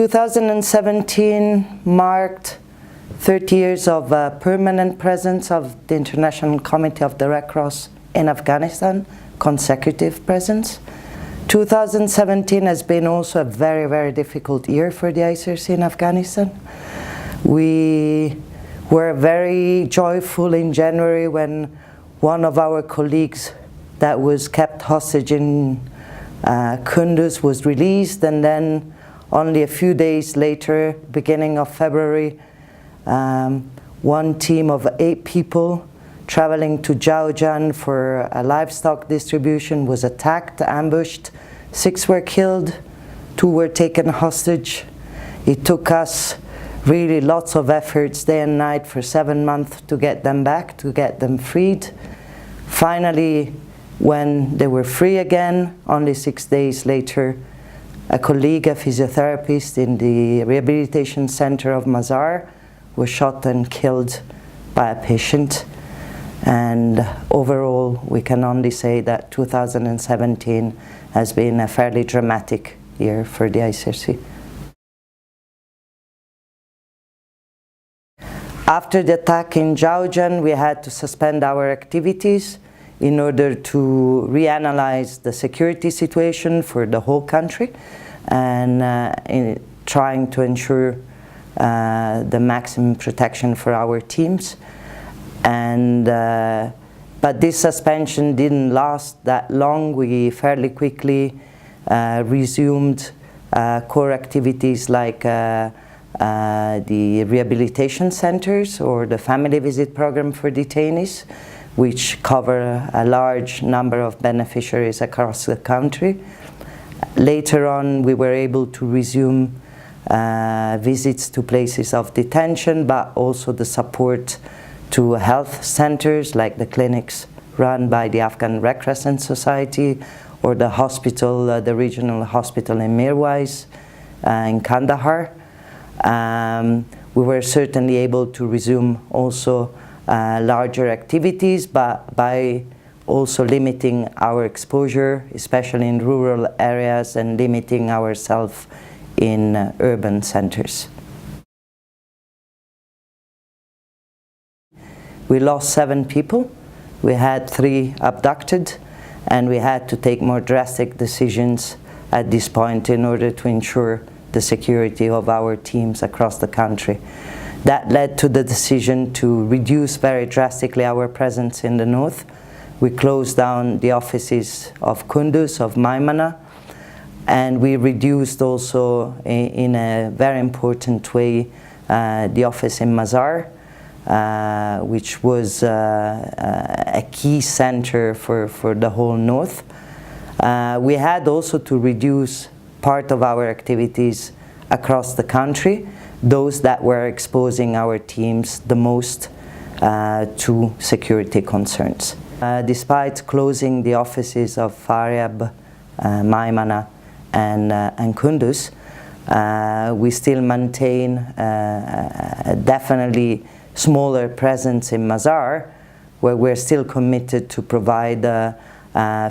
2017 marked 30 years of permanent presence of the International Committee of the Red Cross in Afghanistan, consecutive presence. 2017 has been also a very, very difficult year for the ICRC in Afghanistan. We were very joyful in January when one of our colleagues that was kept hostage in Kunduz was released, and then only a few days later, beginning of February, one team of 8 people traveling to Jaujan for a livestock distribution was attacked, ambushed. 6 were killed, 2 were taken hostage. It took us really lots of efforts, day and night, for 7 months to get them back, to get them freed. Finally, when they were free again, only 6 days later, a colleague, a physiotherapist in the rehabilitation center of Mazar, was shot and killed by a patient. And overall, we can only say that 2017 has been a fairly dramatic year for the ICRC. After the attack in Jaujan, we had to suspend our activities in order to reanalyze the security situation for the whole country and in trying to ensure the maximum protection for our teams. And but this suspension didn't last that long. We fairly quickly resumed core activities like the rehabilitation centers or the family visit program for detainees, which cover a large number of beneficiaries across the country. Later on, we were able to resume visits to places of detention, but also the support to health centers like the clinics run by the Afghan Red Crescent Society or the hospital, the regional hospital in Mirwais in Kandahar. We were certainly able to resume also larger activities, but by also limiting our exposure, especially in rural areas, and limiting ourselves in urban centers. We lost 7 people. We had 3 abducted, and we had to take more drastic decisions at this point in order to ensure the security of our teams across the country. That led to the decision to reduce very drastically our presence in the north. We closed down the offices of Kunduz, of Maimana, and we reduced also in a very important way the office in Mazar, which was a key center for the whole north. We had also to reduce part of our activities across the country, those that were exposing our teams the most to security concerns. Despite closing the offices of Faryab, Maimana and Kunduz, we still maintain a definitely smaller presence in Mazar, where we're still committed to provide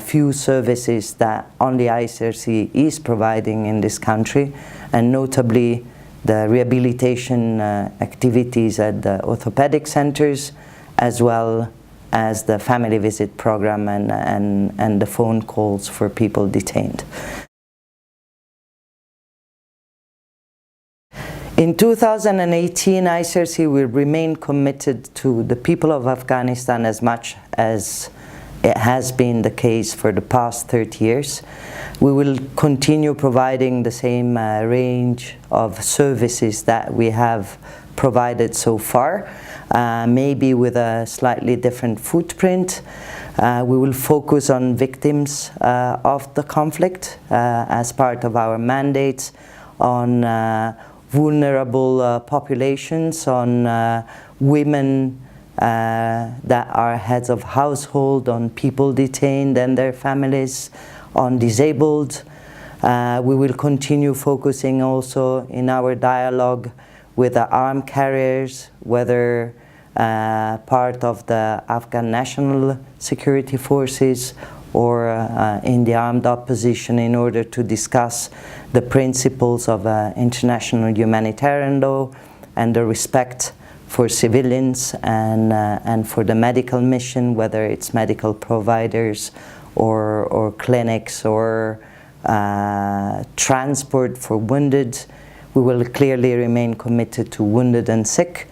few services that only ICRC is providing in this country, and notably the rehabilitation activities at the orthopedic centers, as well as the family visit program and the phone calls for people detained. In 2018, ICRC will remain committed to the people of Afghanistan as much as it has been the case for the past 30 years. We will continue providing the same range of services that we have provided so far, maybe with a slightly different footprint. We will focus on victims of the conflict as part of our mandates, on vulnerable populations, on women that are heads of household, on people detained and their families, on disabled. We will continue focusing also in our dialogue with the armed carriers, whether part of the Afghan National Security Forces or in the armed opposition in order to discuss the principles of international humanitarian law and the respect for civilians and for the medical mission, whether it's medical providers or clinics or transport for wounded. We will clearly remain committed to wounded and sick,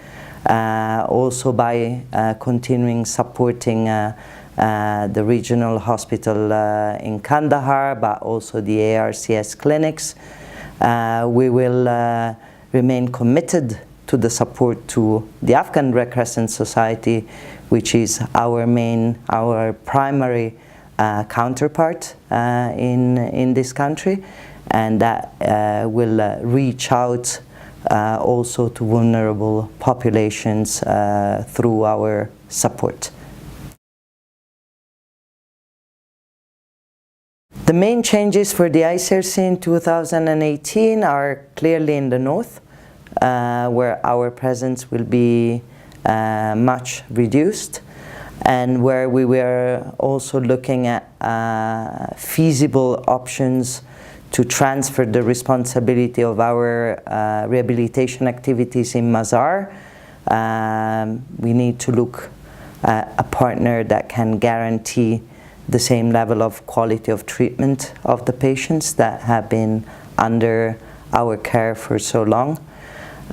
also by continuing supporting the regional hospital in Kandahar, but also the ARCS clinics. We will remain committed to the support to the Afghan Red Crescent Society, which is our primary counterpart in this country, and that will reach out also to vulnerable populations through our support. The main changes for the ICRC in 2018 are clearly in the north, where our presence will be much reduced, and where we were also looking at feasible options to transfer the responsibility of our rehabilitation activities in Mazar. We need to look at a partner that can guarantee the same level of quality of treatment of the patients that have been under our care for so long.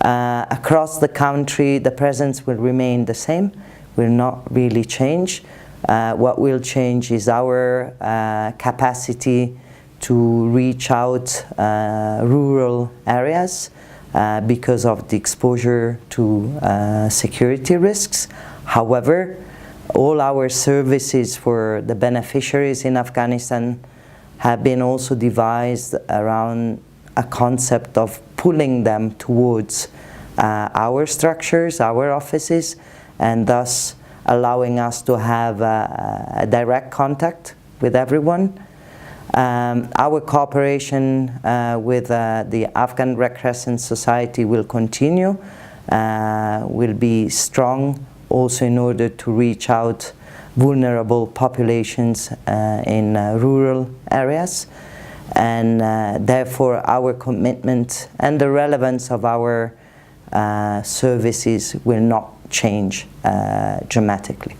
Across the country, the presence will remain the same, will not really change. What will change is our capacity to reach out rural areas because of the exposure to security risks. However, all our services for the beneficiaries in Afghanistan have been also devised around a concept of pulling them towards our structures, our offices, and thus allowing us to have a direct contact with everyone. Our cooperation with the Afghan Red Crescent Society will continue, will be strong also in order to reach out vulnerable populations in rural areas. And therefore our commitment and the relevance of our services will not change dramatically.